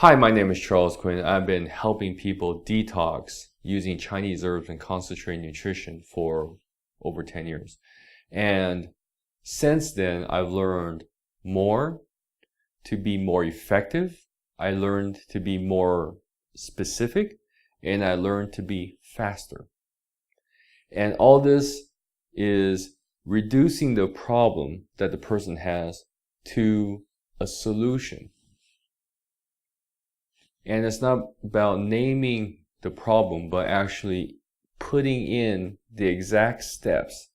Hi, my name is Charles Quinn. I've been helping people detox using Chinese herbs and concentrated nutrition for over 10 years. And since then, I've learned more to be more effective. I learned to be more specific, and I learned to be faster. And all this is reducing the problem that the person has to a solution. And it's not about naming the problem, but actually putting in the exact steps,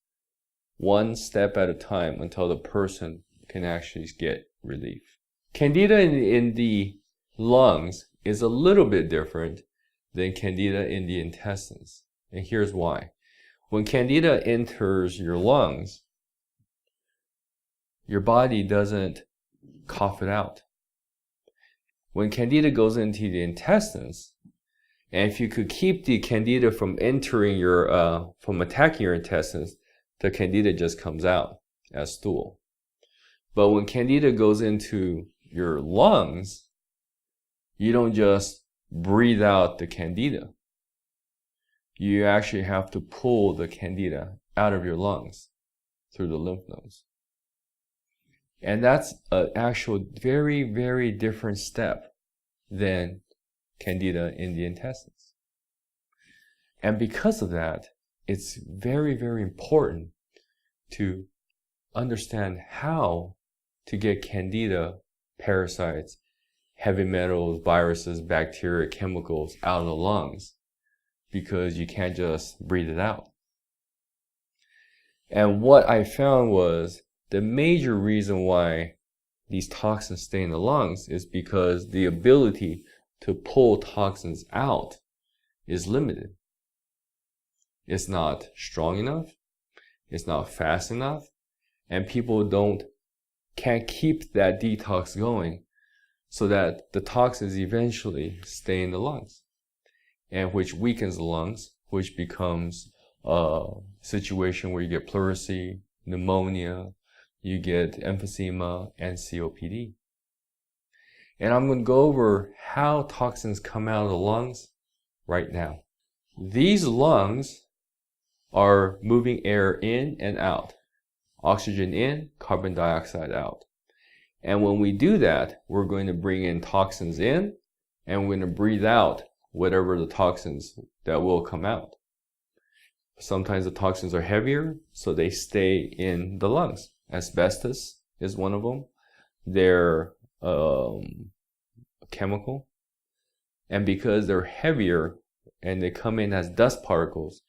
one step at a time, until the person can actually get relief. Candida in the lungs is a little bit different than candida in the intestines. And here's why. When candida enters your lungs, your body doesn't cough it out. When candida goes into the intestines, and if you could keep the candida from entering from attacking your intestines, the candida just comes out as stool. But when candida goes into your lungs, you don't just breathe out the candida. You actually have to pull the candida out of your lungs through the lymph nodes. And that's an actual very, very different step than candida in the intestines. And because of that, it's very, very important to understand how to get candida, parasites, heavy metals, viruses, bacteria, chemicals out of the lungs, because you can't just breathe it out. And what I found was the major reason why these toxins stay in the lungs is because the ability to pull toxins out is limited. It's not strong enough, it's not fast enough, and people can't keep that detox going so that the toxins eventually stay in the lungs, and which weakens the lungs, which becomes a situation where you get pleurisy, pneumonia, you get emphysema and COPD. And I'm going to go over how toxins come out of the lungs right now. These lungs are moving air in and out. Oxygen in, carbon dioxide out. And when we do that, we're going to bring in toxins in, and we're going to breathe out whatever the toxins that will come out. Sometimes the toxins are heavier, so they stay in the lungs. Asbestos is one of them. They're chemical. And because they're heavier and they come in as dust particles,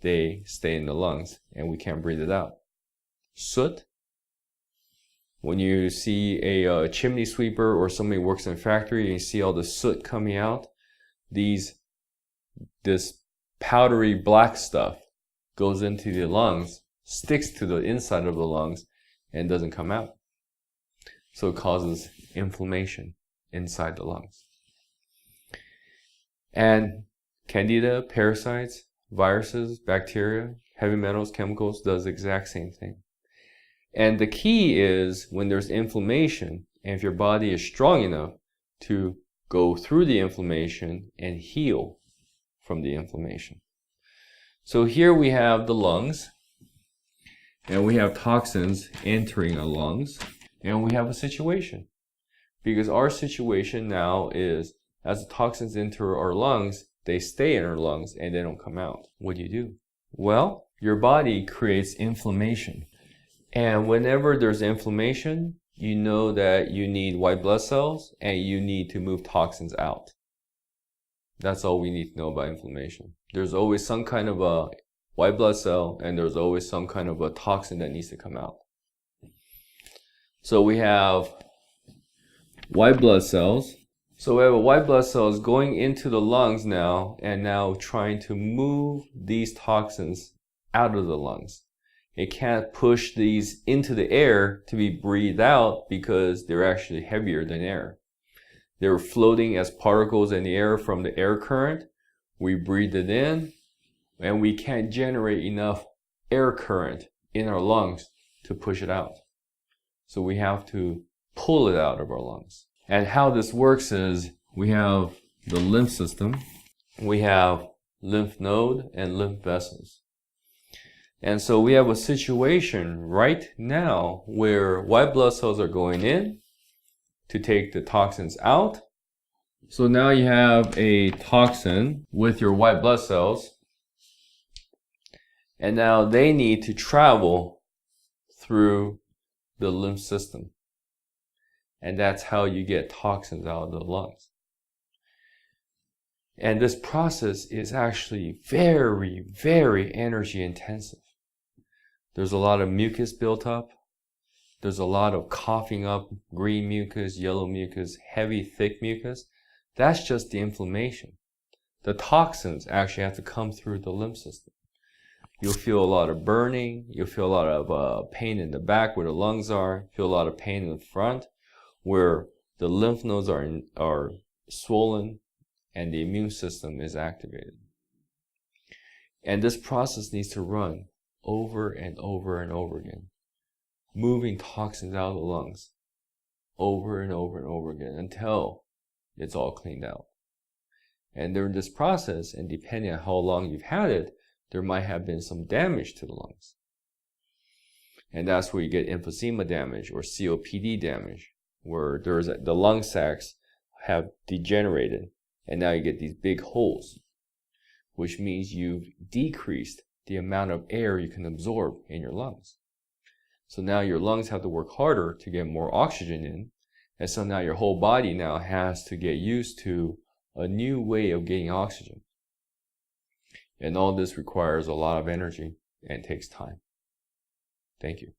they stay in the lungs and we can't breathe it out. Soot. When you see a chimney sweeper or somebody works in a factory and you see all the soot coming out, this powdery black stuff goes into the lungs, sticks to the inside of the lungs, and doesn't come out. So it causes inflammation inside the lungs. And candida, parasites, viruses, bacteria, heavy metals, chemicals does the exact same thing. And the key is when there's inflammation, and if your body is strong enough to go through the inflammation and heal from the inflammation. So here we have the lungs, and we have toxins entering our lungs, and we have a situation. Because our situation now is, as the toxins enter our lungs, they stay in our lungs and they don't come out. What do? Well, your body creates inflammation. And whenever there's inflammation, you know that you need white blood cells and you need to move toxins out. That's all we need to know about inflammation. There's always some kind of a white blood cell, and there's always some kind of a toxin that needs to come out. So we have white blood cells. So we have a white blood cells going into the lungs now, and now trying to move these toxins out of the lungs. It can't push these into the air to be breathed out because they're actually heavier than air. They're floating as particles in the air from the air current. We breathe it in, and we can't generate enough air current in our lungs to push it out. So we have to pull it out of our lungs. And how this works is we have the lymph system, we have lymph node and lymph vessels. And so we have a situation right now where white blood cells are going in to take the toxins out. So now you have a toxin with your white blood cells, and now they need to travel through the lymph system. And that's how you get toxins out of the lungs. And this process is actually very, very energy intensive. There's a lot of mucus built up. There's a lot of coughing up, green mucus, yellow mucus, heavy, thick mucus. That's just the inflammation. The toxins actually have to come through the lymph system. You'll feel a lot of burning. You'll feel a lot of pain in the back where the lungs are. Feel a lot of pain in the front where the lymph nodes are swollen and the immune system is activated. And this process needs to run over and over and over again, moving toxins out of the lungs over and over and over again until it's all cleaned out. And during this process, and depending on how long you've had it, there might have been some damage to the lungs. And that's where you get emphysema damage or COPD damage, where the lung sacs have degenerated and now you get these big holes, which means you've decreased the amount of air you can absorb in your lungs. So now your lungs have to work harder to get more oxygen in, and so now your whole body now has to get used to a new way of getting oxygen. And all this requires a lot of energy and takes time. Thank you.